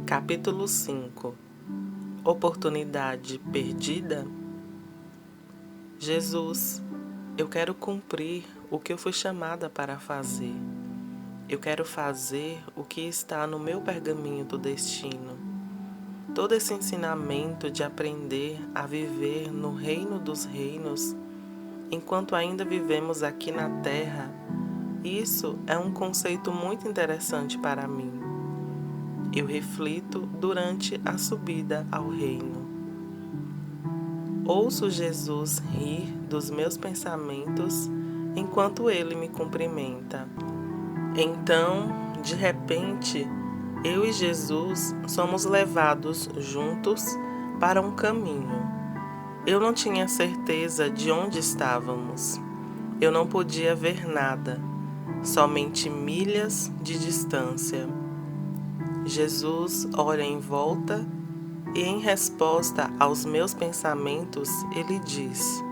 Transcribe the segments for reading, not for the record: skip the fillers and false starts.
Capítulo 5. Oportunidade perdida? Jesus, eu quero cumprir o que eu fui chamada para fazer. Eu quero fazer o que está no meu pergaminho do destino. Todo esse ensinamento de aprender a viver no reino dos reinos, enquanto ainda vivemos aqui na terra, isso é um conceito muito interessante para mim. Eu reflito durante a subida ao reino. Ouço Jesus rir dos meus pensamentos enquanto ele me cumprimenta. Então, de repente, eu e Jesus somos levados juntos para um caminho. Eu não tinha certeza de onde estávamos. Eu não podia ver nada, somente milhas de distância. Jesus olha em volta e, em resposta aos meus pensamentos, ele diz: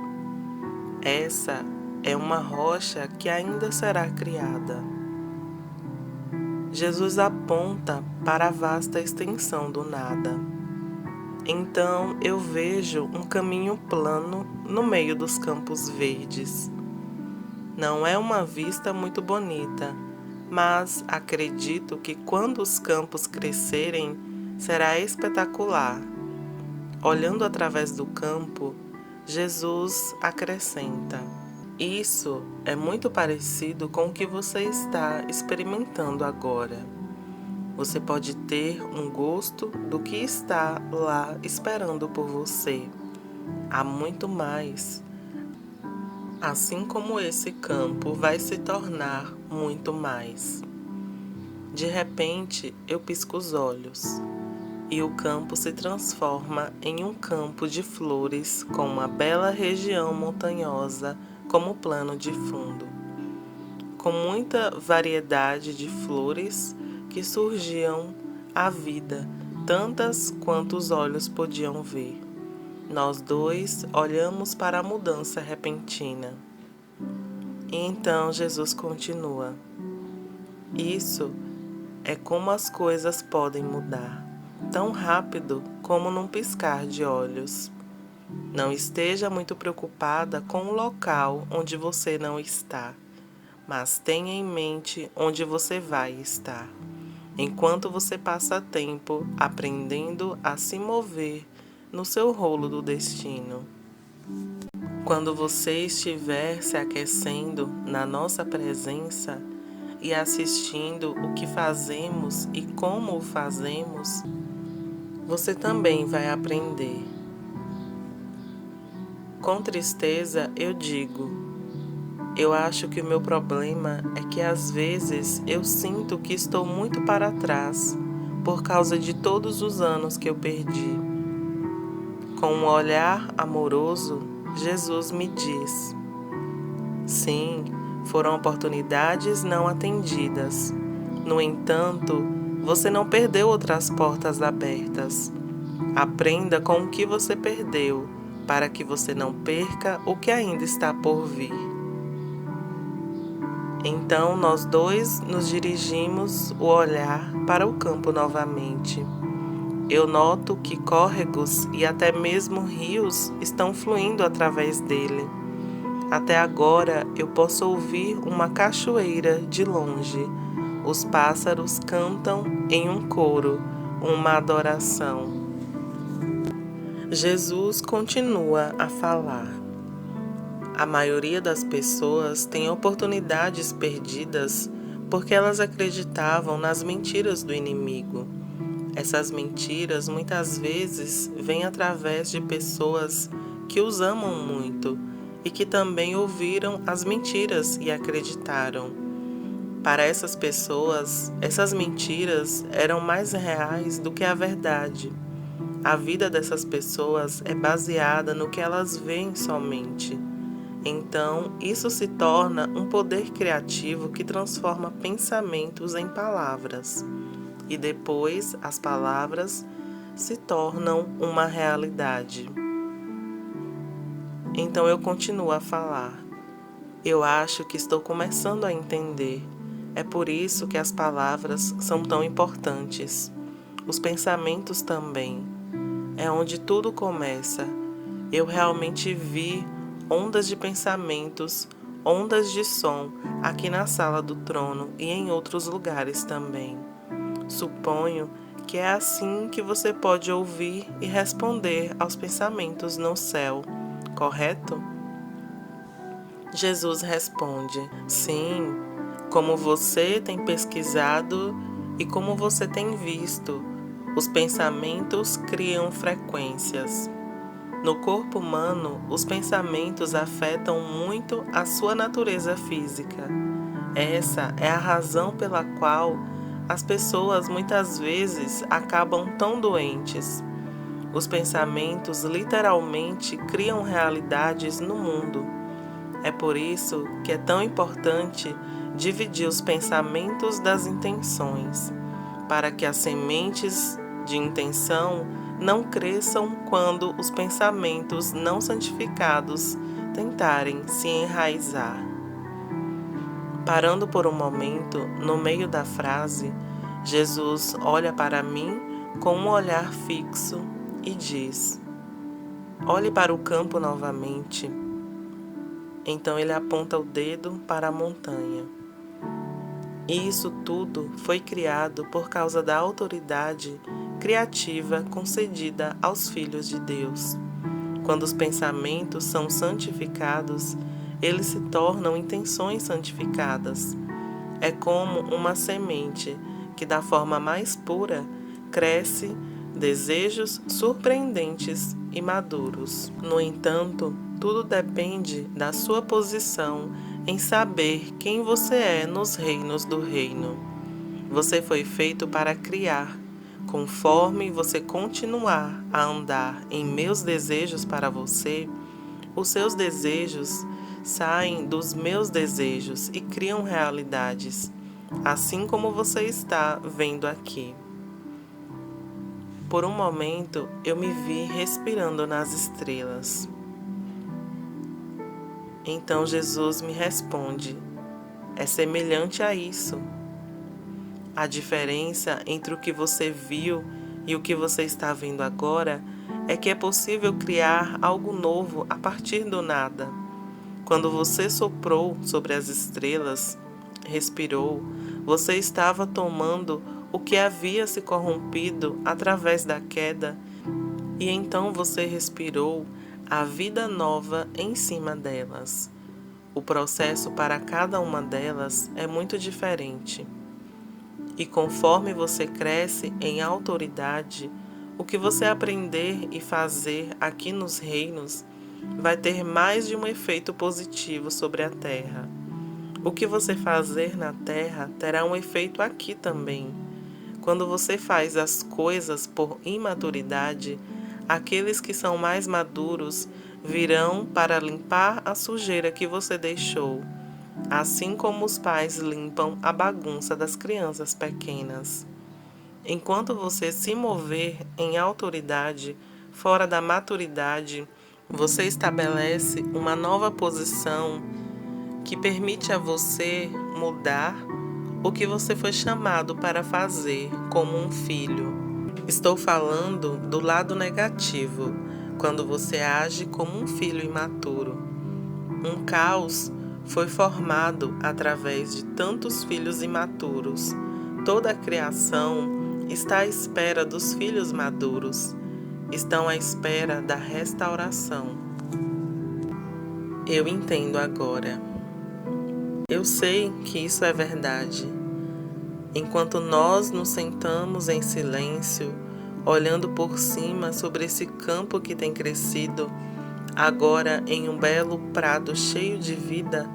essa é uma rocha que ainda será criada. Jesus aponta para a vasta extensão do nada. Então eu vejo um caminho plano no meio dos campos verdes. Não é uma vista muito bonita, mas acredito que quando os campos crescerem, será espetacular. Olhando através do campo, Jesus acrescenta: isso é muito parecido com o que você está experimentando agora. Você pode ter um gosto do que está lá esperando por você. Há muito mais. Assim como esse campo vai se tornar muito mais. De repente, eu pisco os olhos e o campo se transforma em um campo de flores com uma bela região montanhosa como plano de fundo, com muita variedade de flores que surgiam à vida, tantas quanto os olhos podiam ver. Nós dois olhamos para a mudança repentina. E então Jesus continua: isso é como as coisas podem mudar, tão rápido como num piscar de olhos. Não esteja muito preocupada com o local onde você não está, mas tenha em mente onde você vai estar, enquanto você passa tempo aprendendo a se mover no seu rolo do destino. Quando você estiver se aquecendo na nossa presença e assistindo o que fazemos e como o fazemos, você também vai aprender. Com tristeza eu digo: eu acho que o meu problema é que às vezes eu sinto que estou muito para trás por causa de todos os anos que eu perdi. Com um olhar amoroso, Jesus me diz: sim, foram oportunidades não atendidas. No entanto, você não perdeu outras portas abertas. Aprenda com o que você perdeu, para que você não perca o que ainda está por vir. Então nós dois nos dirigimos o olhar para o campo novamente. Eu noto que córregos e até mesmo rios estão fluindo através dele. Até agora eu posso ouvir uma cachoeira de longe. Os pássaros cantam em um coro, uma adoração. Jesus continua a falar. A maioria das pessoas tem oportunidades perdidas porque elas acreditavam nas mentiras do inimigo. Essas mentiras muitas vezes vêm através de pessoas que os amam muito e que também ouviram as mentiras e acreditaram. Para essas pessoas, essas mentiras eram mais reais do que a verdade. A vida dessas pessoas é baseada no que elas veem somente. Então, isso se torna um poder criativo que transforma pensamentos em palavras. E depois, as palavras se tornam uma realidade. Então eu continuo a falar. Eu acho que estou começando a entender. É por isso que as palavras são tão importantes. os pensamentos também. É onde tudo começa. Eu realmente vi ondas de pensamentos, ondas de som aqui na sala do trono e em outros lugares também. Suponho que é assim que você pode ouvir e responder aos pensamentos no céu, correto? Jesus responde: sim, como você tem pesquisado e como você tem visto, os pensamentos criam frequências. No corpo humano, os pensamentos afetam muito a sua natureza física. Essa é a razão pela qual as pessoas muitas vezes acabam tão doentes. Os pensamentos literalmente criam realidades no mundo. É por isso que é tão importante dividir os pensamentos das intenções, para que as sementes de intenção não cresçam quando os pensamentos não santificados tentarem se enraizar. Parando por um momento, no meio da frase, Jesus olha para mim com um olhar fixo e diz: olhe para o campo novamente. Então ele aponta o dedo para a montanha. E isso tudo foi criado por causa da autoridade criativa concedida aos filhos de Deus. Quando os pensamentos são santificados, eles se tornam intenções santificadas. É como uma semente que, da forma mais pura, cresce desejos surpreendentes e maduros. No entanto, tudo depende da sua posição em saber quem você é nos reinos do reino. Você foi feito para criar. Conforme você continuar a andar em meus desejos para você, os seus desejos saem dos meus desejos e criam realidades, assim como você está vendo aqui. Por um momento, eu me vi respirando nas estrelas. Então Jesus me responde: é semelhante a isso. A diferença entre o que você viu e o que você está vendo agora é que é possível criar algo novo a partir do nada. Quando você soprou sobre as estrelas, respirou, você estava tomando o que havia se corrompido através da queda, e então você respirou a vida nova em cima delas. O processo para cada uma delas é muito diferente. E conforme você cresce em autoridade, o que você aprender e fazer aqui nos reinos vai ter mais de um efeito positivo sobre a terra. O que você fazer na terra terá um efeito aqui também. Quando você faz as coisas por imaturidade, aqueles que são mais maduros virão para limpar a sujeira que você deixou, assim como os pais limpam a bagunça das crianças pequenas. Enquanto você se mover em autoridade, fora da maturidade, você estabelece uma nova posição que permite a você mudar o que você foi chamado para fazer como um filho. Estou falando do lado negativo, quando você age como um filho imaturo. Um caos foi formado através de tantos filhos imaturos. Toda a criação está à espera dos filhos maduros. Estão à espera da restauração. Eu entendo agora. Eu sei que isso é verdade. Enquanto nós nos sentamos em silêncio, olhando por cima sobre esse campo que tem crescido, agora em um belo prado cheio de vida,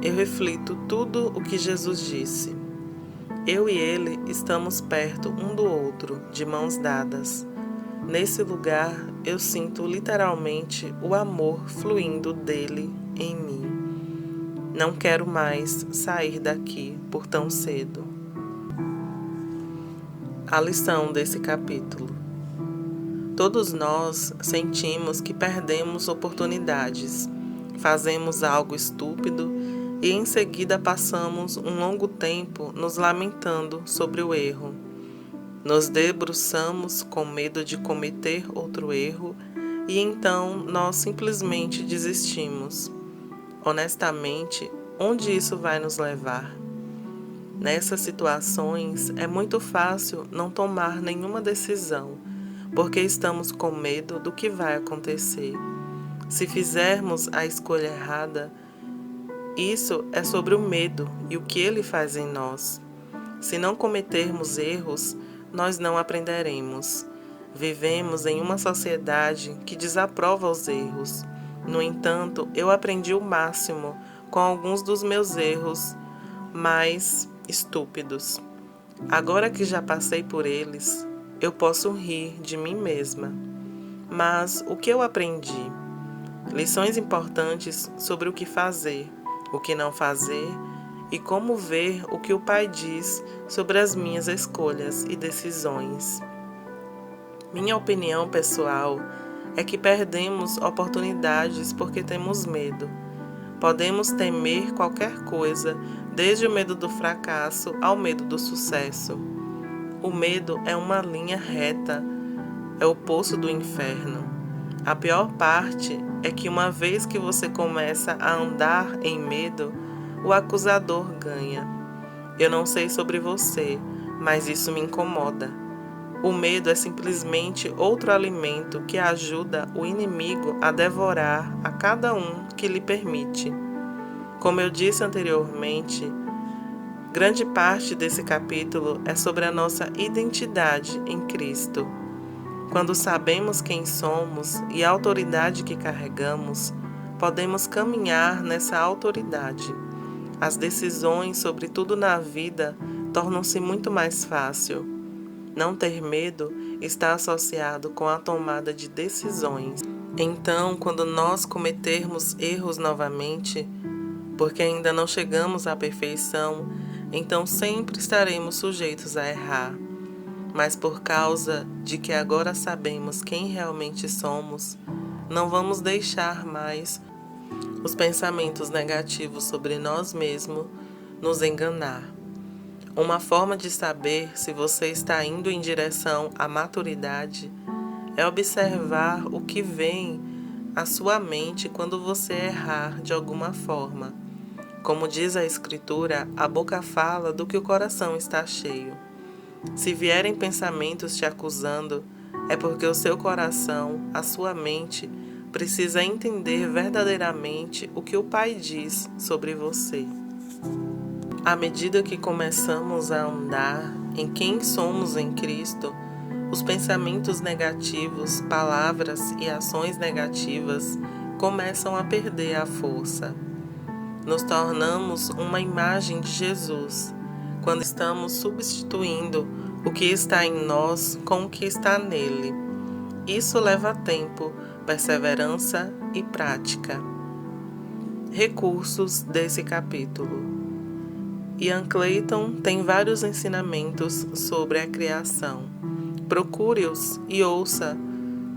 eu reflito tudo o que Jesus disse. Eu e ele estamos perto um do outro, de mãos dadas. Nesse lugar, eu sinto literalmente o amor fluindo dele em mim. Não quero mais sair daqui por tão cedo. A lição desse capítulo. Todos nós sentimos que perdemos oportunidades, fazemos algo estúpido e em seguida passamos um longo tempo nos lamentando sobre o erro. Nos debruçamos com medo de cometer outro erro e então nós simplesmente desistimos. Honestamente, onde isso vai nos levar? Nessas situações é muito fácil não tomar nenhuma decisão, porque estamos com medo do que vai acontecer. Se fizermos a escolha errada, isso é sobre o medo e o que ele faz em nós. Se não cometermos erros, nós não aprenderemos. Vivemos em uma sociedade que desaprova os erros. No entanto, eu aprendi o máximo com alguns dos meus erros mais estúpidos. Agora que já passei por eles, eu posso rir de mim mesma. Mas o que eu aprendi? Lições importantes sobre o que fazer, o que não fazer e como ver o que o Pai diz sobre as minhas escolhas e decisões. Minha opinião pessoal é que perdemos oportunidades porque temos medo. Podemos temer qualquer coisa, desde o medo do fracasso ao medo do sucesso. O medo é uma linha reta, é o poço do inferno. A pior parte é que uma vez que você começa a andar em medo, o acusador ganha. Eu não sei sobre você, mas isso me incomoda. O medo é simplesmente outro alimento que ajuda o inimigo a devorar a cada um que lhe permite. Como eu disse anteriormente, grande parte desse capítulo é sobre a nossa identidade em Cristo. Quando sabemos quem somos e a autoridade que carregamos, podemos caminhar nessa autoridade. As decisões sobre tudo na vida tornam-se muito mais fácil. Não ter medo está associado com a tomada de decisões. Então, quando nós cometermos erros novamente, porque ainda não chegamos à perfeição, então sempre estaremos sujeitos a errar. Mas por causa de que agora sabemos quem realmente somos, não vamos deixar mais os pensamentos negativos sobre nós mesmos nos enganar. Uma forma de saber se você está indo em direção à maturidade é observar o que vem à sua mente quando você errar de alguma forma. Como diz a Escritura, a boca fala do que o coração está cheio. Se vierem pensamentos te acusando, é porque o seu coração, a sua mente, precisa entender verdadeiramente o que o Pai diz sobre você. À medida que começamos a andar em quem somos em Cristo, os pensamentos negativos, palavras e ações negativas começam a perder a força. Nos tornamos uma imagem de Jesus, quando estamos substituindo o que está em nós com o que está nele. Isso leva tempo, perseverança e prática. Recursos desse capítulo. Ian Clayton tem vários ensinamentos sobre a criação. Procure-os e ouça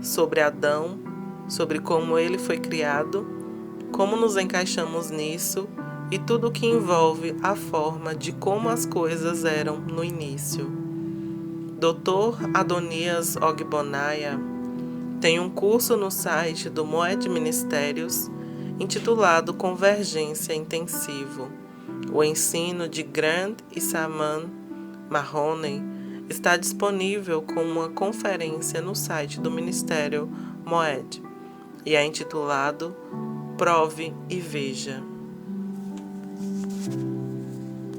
sobre Adão, sobre como ele foi criado, como nos encaixamos nisso e tudo o que envolve a forma de como as coisas eram no início. Dr. Adonias Ogbonnaya tem um curso no site do Moed Ministérios intitulado Convergência Intensivo. O ensino de Grant e Saman Mahoney está disponível como uma conferência no site do Ministério Moed e é intitulado Prove e Veja.